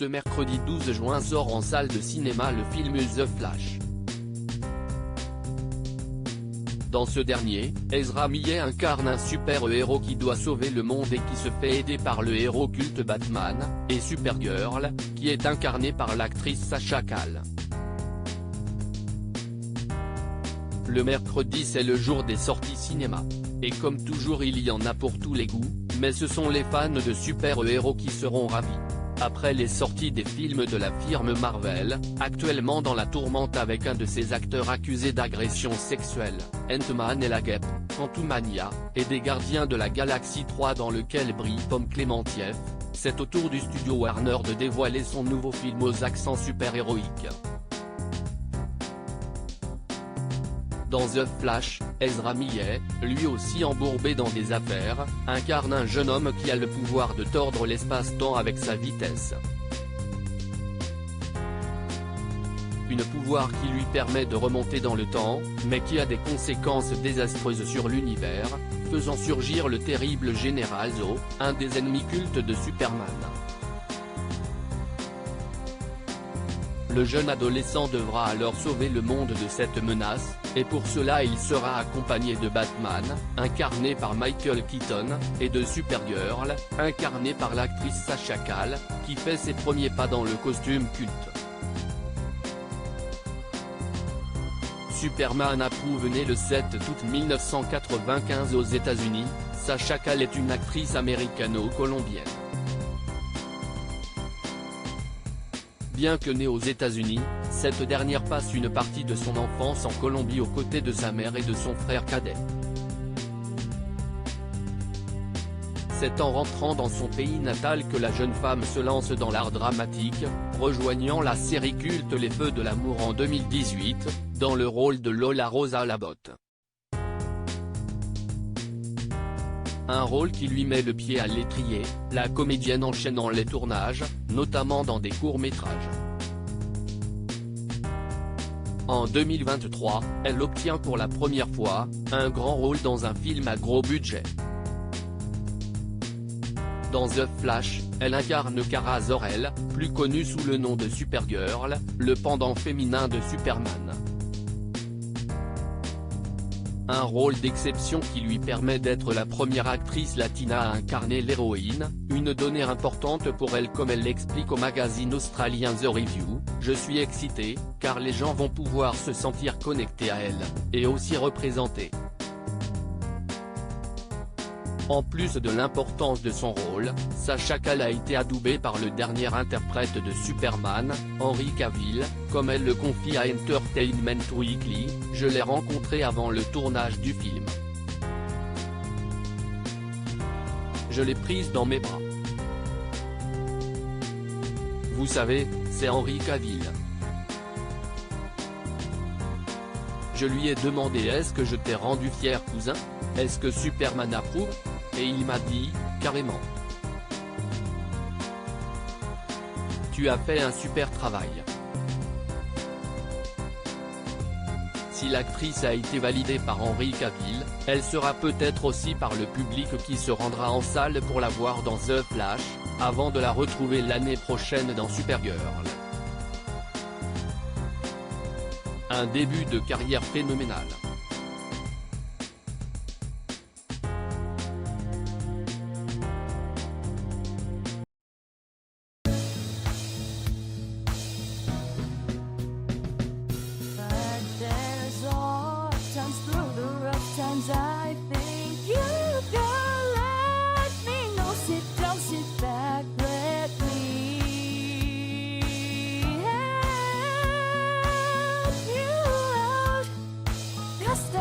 Ce mercredi 12 juin sort en salle de cinéma le film The Flash. Dans ce dernier, Ezra Millet incarne un super-héros qui doit sauver le monde et qui se fait aider par le héros culte Batman, et Supergirl, qui est incarnée par l'actrice Sasha Calle. Le mercredi c'est le jour des sorties cinéma. Et comme toujours il y en a pour tous les goûts, mais ce sont les fans de super-héros qui seront ravis. Après les sorties des films de la firme Marvel, actuellement dans la tourmente avec un de ses acteurs accusés d'agression sexuelle, Ant-Man et la Guêpe, Quantumania, et des Gardiens de la Galaxie 3 dans lequel brille Pom Klementieff, c'est au tour du studio Warner de dévoiler son nouveau film aux accents super-héroïques. Dans The Flash, Ezra Millet, lui aussi embourbé dans des affaires, incarne un jeune homme qui a le pouvoir de tordre l'espace-temps avec sa vitesse. Un pouvoir qui lui permet de remonter dans le temps, mais qui a des conséquences désastreuses sur l'univers, faisant surgir le terrible Général Zod, un des ennemis cultes de Superman. Le jeune adolescent devra alors sauver le monde de cette menace, et pour cela il sera accompagné de Batman, incarné par Michael Keaton, et de Supergirl, incarnée par l'actrice Sasha Calle, qui fait ses premiers pas dans le costume culte. Superman approuve né le 7 août 1995 aux États-Unis, Sasha Calle est une actrice américano-colombienne. Bien que née aux États-Unis, cette dernière passe une partie de son enfance en Colombie aux côtés de sa mère et de son frère cadet. C'est en rentrant dans son pays natal que la jeune femme se lance dans l'art dramatique, rejoignant la série culte Les Feux de l'amour en 2018, dans le rôle de Lola Rosa Labotte. Un rôle qui lui met le pied à l'étrier, la comédienne enchaînant les tournages, notamment dans des courts-métrages. En 2023, elle obtient pour la première fois, un grand rôle dans un film à gros budget. Dans The Flash, elle incarne Kara Zor-El, plus connue sous le nom de Supergirl, le pendant féminin de Superman. Un rôle d'exception qui lui permet d'être la première actrice latina à incarner l'héroïne, une donnée importante pour elle comme elle l'explique au magazine australien The Review, « Je suis excitée, car les gens vont pouvoir se sentir connectés à elle, et aussi représentée ». En plus de l'importance de son rôle, Sasha Calle a été adoubée par le dernier interprète de Superman, Henry Cavill, comme elle le confie à Entertainment Weekly, « Je l'ai rencontré avant le tournage du film. Je l'ai prise dans mes bras. Vous savez, c'est Henry Cavill. Je lui ai demandé est-ce que je t'ai rendu fier cousin? Est-ce que Superman approuve? Et il m'a dit, carrément. Tu as fait un super travail. » Si l'actrice a été validée par Henry Cavill, elle sera peut-être aussi par le public qui se rendra en salle pour la voir dans The Flash, avant de la retrouver l'année prochaine dans Supergirl. Un début de carrière phénoménal. I think you can let me know. Sit down, sit back, let me help you out. Just